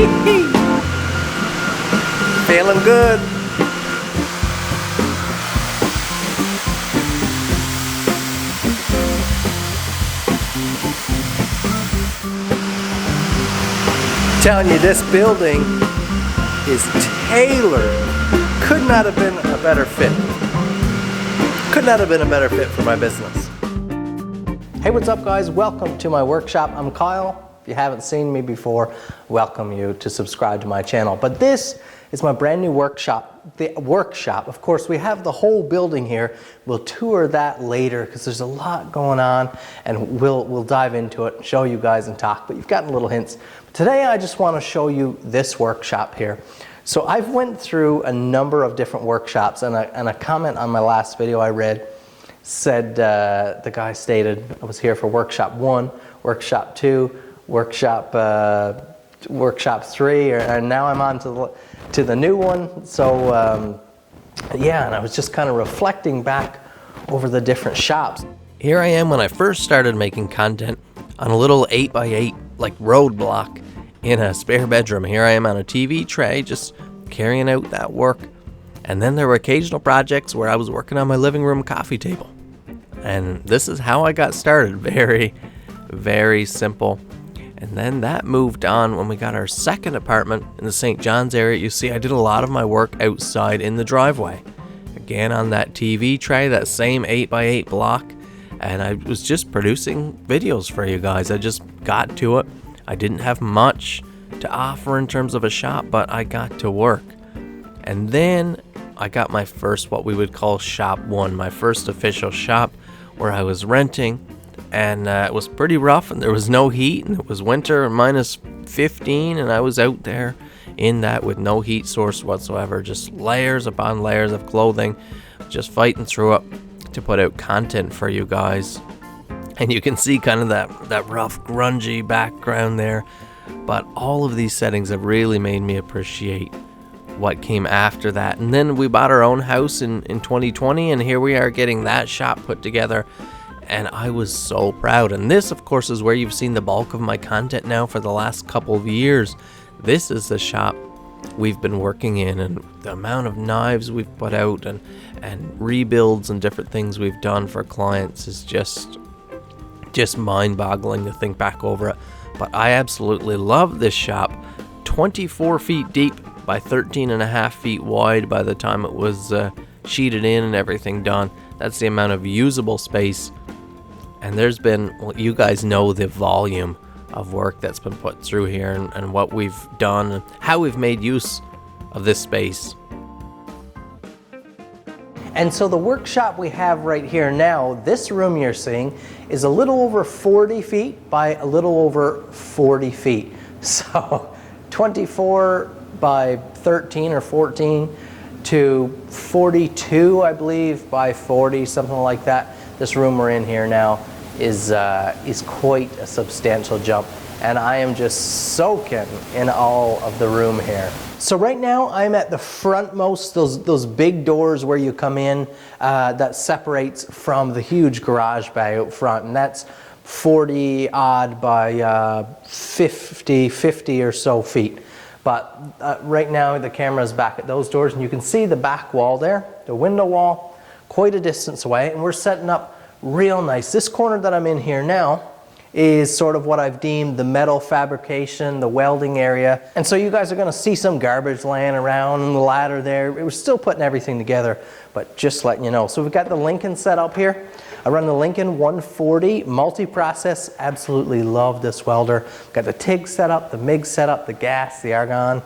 Feeling good. Telling you, this building is tailored. Could not have been a better fit. Could not have been a better fit for my business. Hey, what's up guys? Welcome to my workshop. I'm Kyle. If you haven't seen me before, welcome you to subscribe to my channel. But this is my brand new workshop. The workshop, of course, we have the whole building here. We'll tour that later because there's a lot going on, and we'll dive into it and show you guys and talk, but you've gotten little hints. Today I just want to show you this workshop here. So I've went through a number of different workshops, and a comment on my last video I read said, the guy stated, I was here for workshop 1, workshop 2, workshop 3, and now I'm on to the new one. So yeah, and I was just kind of reflecting back over the different shops. Here I am when I first started making content on a little 8x8 like roadblock in a spare bedroom. Here I am on a TV tray just carrying out that work. And then there were occasional projects where I was working on my living room coffee table. And this is how I got started. Very, very simple. And then that moved on when we got our second apartment in the St. John's area. You see, I did a lot of my work outside in the driveway. Again, on that TV tray, that same 8x8 block. And I was just producing videos for you guys. I just got to it. I didn't have much to offer in terms of a shop, but I got to work. And then I got my first, what we would call shop 1, my first official shop where I was renting. And it was pretty rough, and there was no heat, and it was winter, minus 15, and I was out there in that with no heat source whatsoever, just layers upon layers of clothing, just fighting through it to put out content for you guys. And you can see kind of that rough, grungy background there, but all of these settings have really made me appreciate what came after that. And then we bought our own house in 2020, and here we are getting that shop put together. And I was so proud. And this, of course, is where you've seen the bulk of my content now for the last couple of years. This is the shop we've been working in, and the amount of knives we've put out and rebuilds and different things we've done for clients is just mind-boggling to think back over it. But I absolutely love this shop. 24 feet deep by 13.5 feet wide by the time it was sheeted in and everything done. That's the amount of usable space. And there's been, well, you guys know the volume of work that's been put through here, and what we've done and how we've made use of this space. And so the workshop we have right here now, this room you're seeing, is a little over 40 feet by a little over 40 feet. So 24 by 13 or 14 to 42, I believe, by 40, something like that. This room we're in here now is quite a substantial jump, and I am just soaking in all of the room here. So right now I'm at the frontmost, those big doors where you come in that separates from the huge garage bay out front, and that's 40 odd by 50 or so feet. But right now the camera's back at those doors, and you can see the back wall there, the window wall, quite a distance away, and we're setting up real nice. This corner that I'm in here now is sort of what I've deemed the metal fabrication, the welding area. And so you guys are gonna see some garbage laying around and the ladder there. We're still putting everything together, but just letting you know. So we've got the Lincoln set up here. I run the Lincoln 140 multi-process. Absolutely love this welder. Got the TIG set up, the MIG set up, the gas, the argon.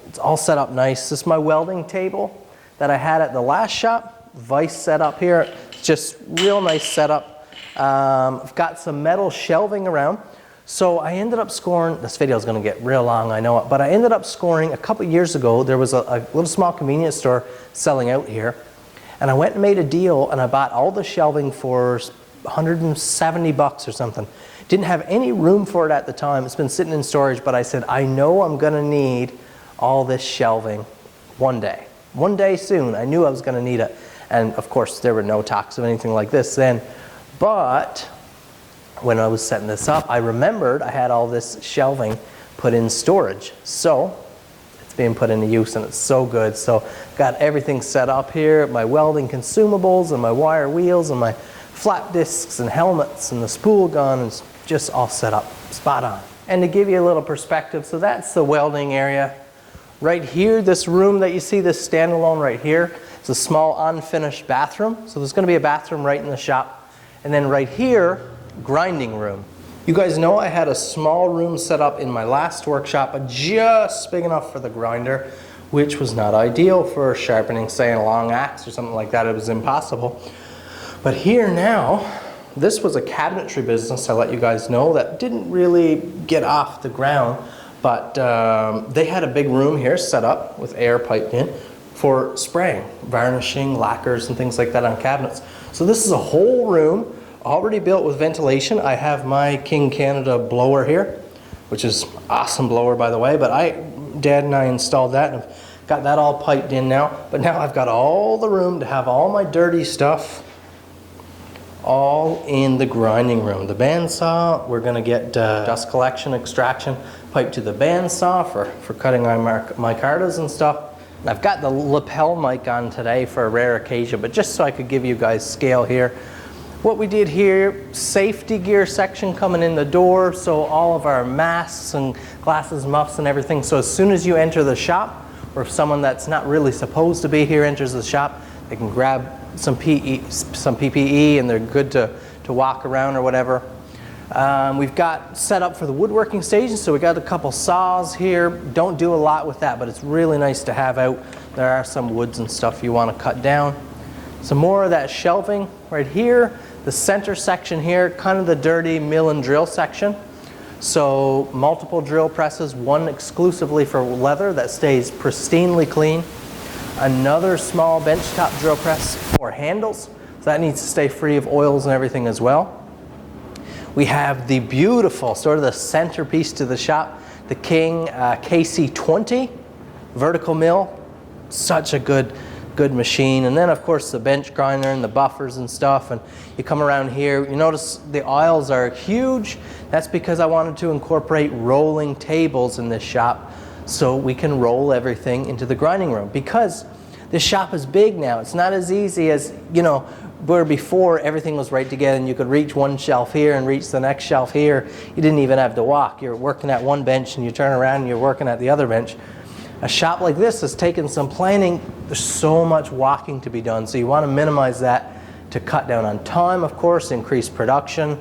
It's all set up nice. This is my welding table that I had at the last shop. Vise set up here. Just real nice setup. I've got some metal shelving around. So I ended up scoring, this video is going to get real long, I know it, but I ended up scoring a couple years ago. There was a little small convenience store selling out here, and I went and made a deal, and I bought all the shelving for 170 bucks or something. Didn't have any room for it at the time. It's been sitting in storage, but I said, I know I'm going to need all this shelving one day. One day soon, I knew I was going to need it. And of course, there were no talks of anything like this then. But when I was setting this up, I remembered I had all this shelving put in storage. So it's being put into use and it's so good. So got everything set up here, my welding consumables and my wire wheels and my flat discs and helmets and the spool gun is just all set up, spot on. And to give you a little perspective, so that's the welding area. Right here, this room that you see, this standalone right here, it's a small unfinished bathroom. So there's going to be a bathroom right in the shop. And then right here, grinding room. You guys know I had a small room set up in my last workshop, but just big enough for the grinder, which was not ideal for sharpening, say, a long axe or something like that. It was impossible. But here now, this was a cabinetry business, I'll let you guys know, that didn't really get off the ground. But they had a big room here set up with air piped in for spraying, varnishing, lacquers, and things like that on cabinets. So this is a whole room already built with ventilation. I have my King Canada blower here, which is awesome blower, by the way, but Dad and I installed that and I've got that all piped in now. But now I've got all the room to have all my dirty stuff all in the grinding room. The bandsaw, we're going to get dust collection, extraction pipe to the bandsaw for cutting my micartas and stuff. And I've got the lapel mic on today for a rare occasion, but just so I could give you guys scale here. What we did here, safety gear section coming in the door, so all of our masks and glasses, muffs and everything. So as soon as you enter the shop, or if someone that's not really supposed to be here enters the shop, they can grab some PPE and they're good to walk around or whatever. We've got set up for the woodworking station, so we got a couple saws here. Don't do a lot with that, but it's really nice to have out. There are some woods and stuff you want to cut down. Some more of that shelving right here. The center section here, kind of the dirty mill and drill section. So multiple drill presses, one exclusively for leather that stays pristinely clean. Another small benchtop drill press for handles, so that needs to stay free of oils and everything as well. We have the beautiful, sort of the centerpiece to the shop, the King KC20 vertical mill. Such a good machine. And then of course the bench grinder and the buffers and stuff. And you come around here, you notice the aisles are huge. That's because I wanted to incorporate rolling tables in this shop so we can roll everything into the grinding room. Because this shop is big now. It's not as easy as, you know, where before everything was right together and you could reach one shelf here and reach the next shelf here. You didn't even have to walk. You're working at one bench and you turn around and you're working at the other bench. A shop like this has taken some planning. There's so much walking to be done, so you want to minimize that to cut down on time, of course, increase production,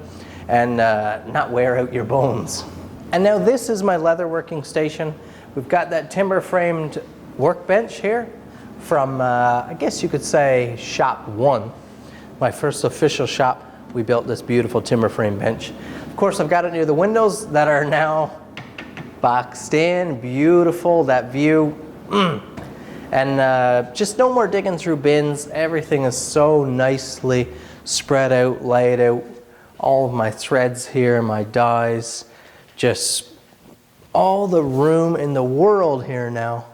and not wear out your bones. And now this is my leather working station. We've got that timber framed workbench here from, I guess you could say, shop one. My first official shop, we built this beautiful timber frame bench. Of course, I've got it near the windows that are now boxed in, beautiful, that view. And just no more digging through bins. Everything is so nicely spread out, laid out. All of my threads here, my dies, just all the room in the world here now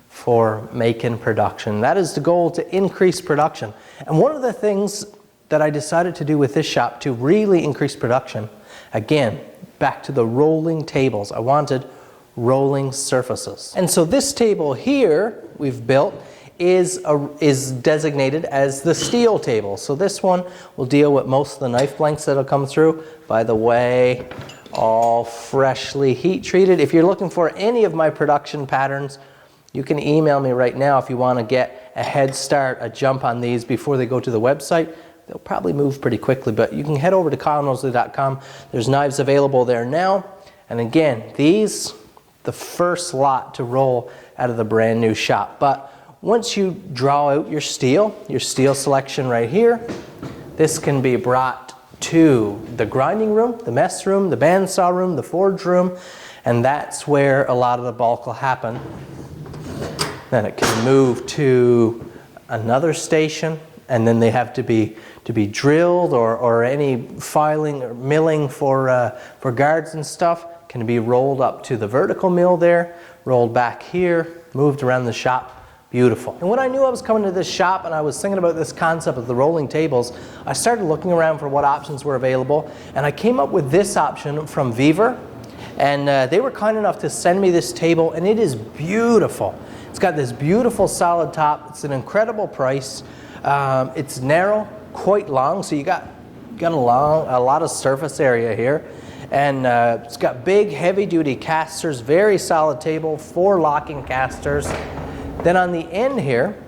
for making production. That is the goal, to increase production. And one of the things that I decided to do with this shop to really increase production, again, back to the rolling tables. I wanted rolling surfaces. And so this table here we've built is designated as the steel table. So this one will deal with most of the knife blanks that'll come through. By the way, all freshly heat treated. If you're looking for any of my production patterns, you can email me right now if you want to get a head start, a jump on these before they go to the website. They'll probably move pretty quickly, but you can head over to KyleNoseworthy.com. There's knives available there now. And again, these, the first lot to roll out of the brand new shop. But once you draw out your steel selection right here, this can be brought to the grinding room, the mess room, the bandsaw room, the forge room, and that's where a lot of the bulk will happen. Then it can move to another station, and then they have to be drilled, or any filing or milling for guards and stuff can be rolled up to the vertical mill there, rolled back here, moved around the shop. Beautiful. And when I knew I was coming to this shop and I was thinking about this concept of the rolling tables, I started looking around for what options were available, and I came up with this option from VEVOR. And they were kind enough to send me this table, and it is beautiful. It's got this beautiful solid top. It's an incredible price. It's narrow, quite long, so you got a lot of surface area here. And it's got big, heavy-duty casters, very solid table, 4 locking casters. Then on the end here,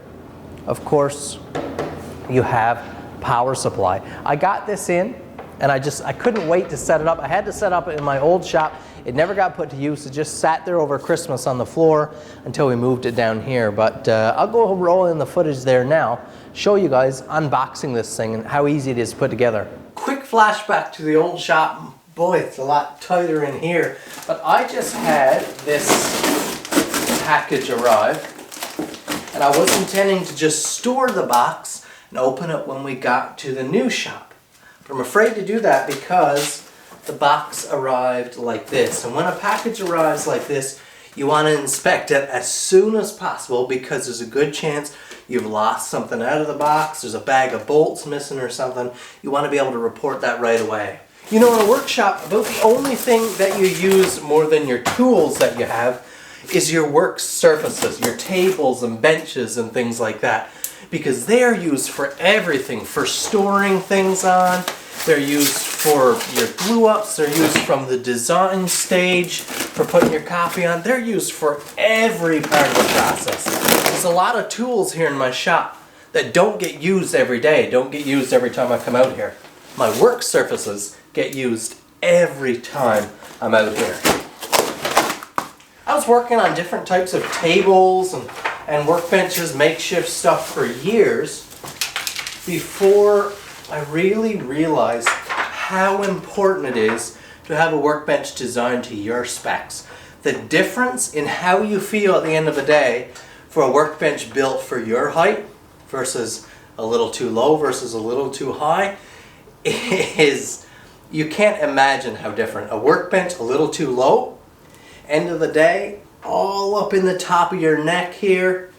of course, you have power supply. I got this in, and I couldn't wait to set it up. I had to set up it in my old shop. It never got put to use. It just sat there over Christmas on the floor until we moved it down here. But I'll go roll in the footage there now, show you guys unboxing this thing and how easy it is to put together. Quick flashback to the old shop. Boy, it's a lot tighter in here. But I just had this package arrive, and I was intending to just store the box and open it when we got to the new shop. But I'm afraid to do that because the box arrived like this. And when a package arrives like this, you want to inspect it as soon as possible because there's a good chance you've lost something out of the box, there's a bag of bolts missing or something. You want to be able to report that right away. You know, in a workshop, about the only thing that you use more than your tools that you have is your work surfaces, your tables and benches and things like that. Because they're used for everything, for storing things on, they're used for your glue-ups, they're used from the design stage, for putting your coffee on, they're used for every part of the process. There's a lot of tools here in my shop that don't get used every day, don't get used every time I come out here. My work surfaces get used every time I'm out here. I was working on different types of tables and workbenches, makeshift stuff for years before I really realized how important it is to have a workbench designed to your specs. The difference in how you feel at the end of the day for a workbench built for your height versus a little too low versus a little too high is, you can't imagine how different. A workbench a little too low, end of the day, all up in the top of your neck here,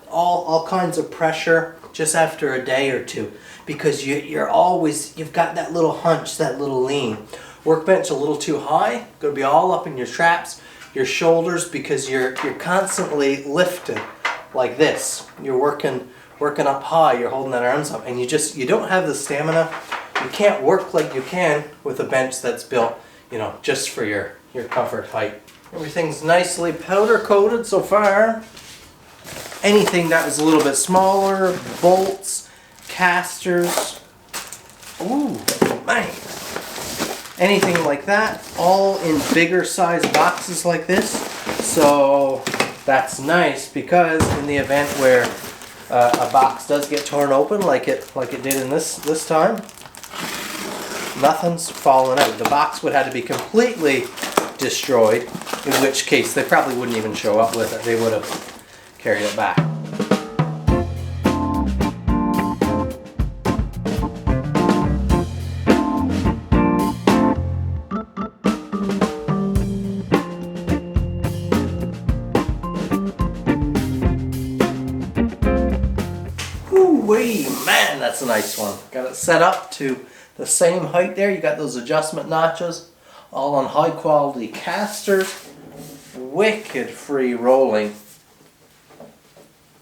all kinds of pressure just after a day or two, because you've got that little hunch, that little lean. Workbench a little too high, going to be all up in your traps, your shoulders, because you're constantly lifted like this. You're working up high, you're holding that arms up, and you don't have the stamina. You can't work like you can with a bench that's built, you know, just for your comfort height. Everything's nicely powder coated so far. Anything that was a little bit smaller, bolts, casters, ooh, man. Anything like that, all in bigger size boxes like this. So that's nice, because in the event where a box does get torn open like it did in this time, nothing's fallen out. The box would have to be completely destroyed, in which case they probably wouldn't even show up with it. They would have carried it back. Woo-wee, man, that's a nice one. Got it set up to the same height there. You got those adjustment notches, all on high quality casters. Wicked free rolling.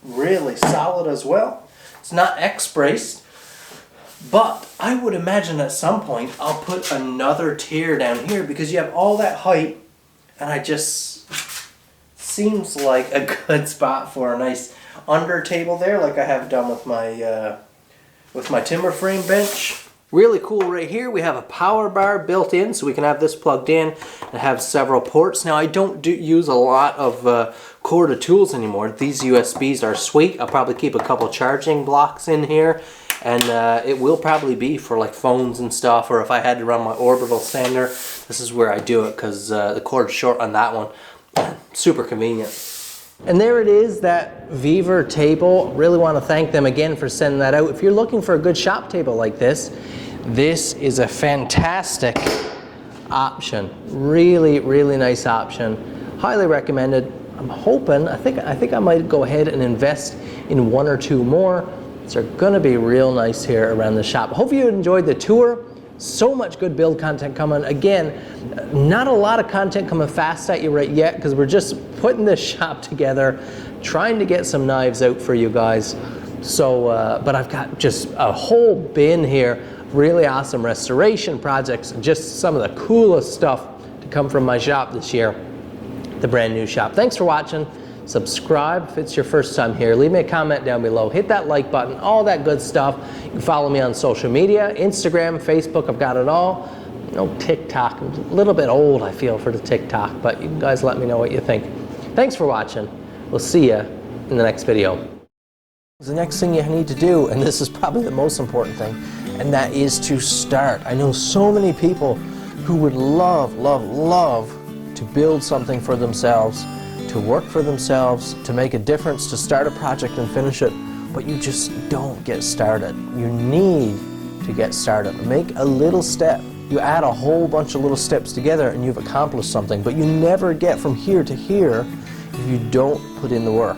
Really solid as well. It's not X-braced, but I would imagine at some point I'll put another tier down here, because you have all that height, and I just seems like a good spot for a nice under table there, like I have done with my timber frame bench. Really cool right here, we have a power bar built in, so we can have this plugged in and have several ports. Now I don't use a lot of corded tools anymore. These USBs are sweet. I'll probably keep a couple charging blocks in here, and it will probably be for like phones and stuff, or if I had to run my orbital sander, this is where I do it, because the cord's short on that one. Super convenient. And there it is, that VEVOR table. Really want to thank them again for sending that out. If you're looking for a good shop table like this is a fantastic option. Really, really nice option. Highly recommended. I'm hoping, I think I might go ahead and invest in one or two more. They're gonna be real nice here around the shop. Hope you enjoyed the tour. So much good build content coming. Again, not a lot of content coming fast at you right yet because we're just putting this shop together, trying to get some knives out for you guys. So, but I've got just a whole bin here, really awesome restoration projects, and just some of the coolest stuff to come from my shop this year, the brand new shop. Thanks for watching. Subscribe if it's your first time here. Leave me a comment down below. Hit that like button, all that good stuff. You can follow me on social media, Instagram, Facebook, I've got it all. You know, TikTok, I'm a little bit old, I feel, for the TikTok, but you guys let me know what you think. Thanks for watching. We'll see you in the next video. The next thing you need to do, and this is probably the most important thing, and that is to start. I know so many people who would love, love, love to build something for themselves, to work for themselves, to make a difference, to start a project and finish it, but you just don't get started. You need to get started. Make a little step. You add a whole bunch of little steps together and you've accomplished something, but you never get from here to here if you don't put in the work.